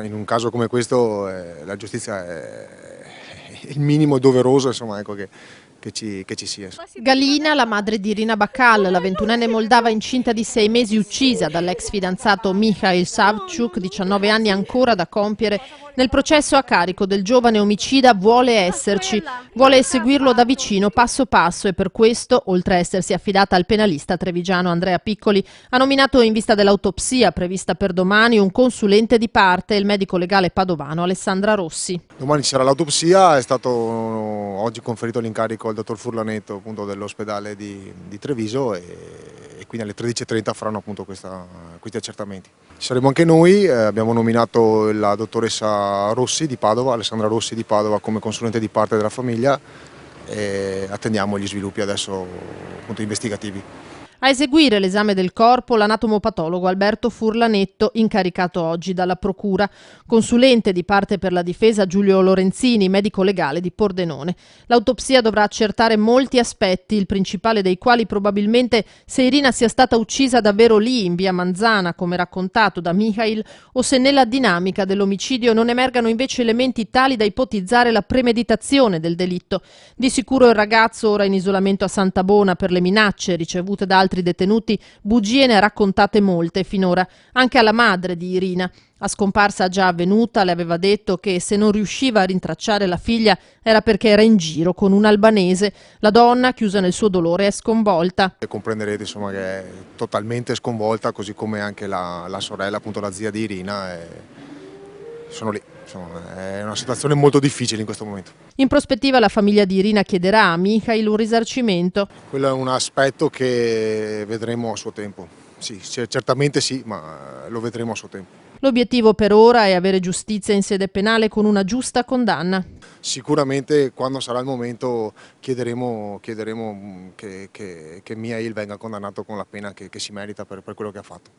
In un caso come questo la giustizia è il minimo doveroso, insomma, ecco, che ci sia. Galina, la madre di Irina Bakal, la 21enne moldava incinta di 6 mesi uccisa dall'ex fidanzato Mikhail Savchuk, 19 anni ancora da compiere, nel processo a carico del giovane omicida vuole esserci, vuole seguirlo da vicino passo passo e per questo, oltre a essersi affidata al penalista trevigiano Andrea Piccoli, ha nominato in vista dell'autopsia prevista per domani un consulente di parte, il medico legale padovano Alessandra Rossi. Domani ci sarà l'autopsia, è stato oggi conferito l'incarico al dottor Furlanetto, appunto, dell'ospedale di Treviso e quindi alle 13:30 faranno appunto questi accertamenti. Ci saremo anche noi, abbiamo nominato la dottoressa Rossi di Padova, Alessandra Rossi di Padova, come consulente di parte della famiglia e attendiamo gli sviluppi adesso appunto investigativi. A eseguire l'esame del corpo l'anatomopatologo Alberto Furlanetto, incaricato oggi dalla Procura, consulente di parte per la difesa Giulio Lorenzini, medico legale di Pordenone. L'autopsia dovrà accertare molti aspetti, il principale dei quali probabilmente se Irina sia stata uccisa davvero lì, in via Manzana, come raccontato da Mikhail, o se nella dinamica dell'omicidio non emergano invece elementi tali da ipotizzare la premeditazione del delitto. Di sicuro il ragazzo, ora in isolamento a Santa Bona per le minacce ricevute da altri detenuti, bugie ne ha raccontate molte finora, anche alla madre di Irina. A scomparsa già avvenuta le aveva detto che se non riusciva a rintracciare la figlia era perché era in giro con un albanese. La donna, chiusa nel suo dolore, è sconvolta. E comprenderete, insomma, che è totalmente sconvolta, così come anche la sorella, appunto la zia di Irina, sono lì. Insomma, è una situazione molto difficile in questo momento. In prospettiva la famiglia di Irina chiederà a Mikhail un risarcimento. Quello è un aspetto che vedremo a suo tempo. Sì, certamente sì, ma lo vedremo a suo tempo. L'obiettivo per ora è avere giustizia in sede penale con una giusta condanna. Sicuramente quando sarà il momento chiederemo che Mihail venga condannato con la pena che si merita per quello che ha fatto.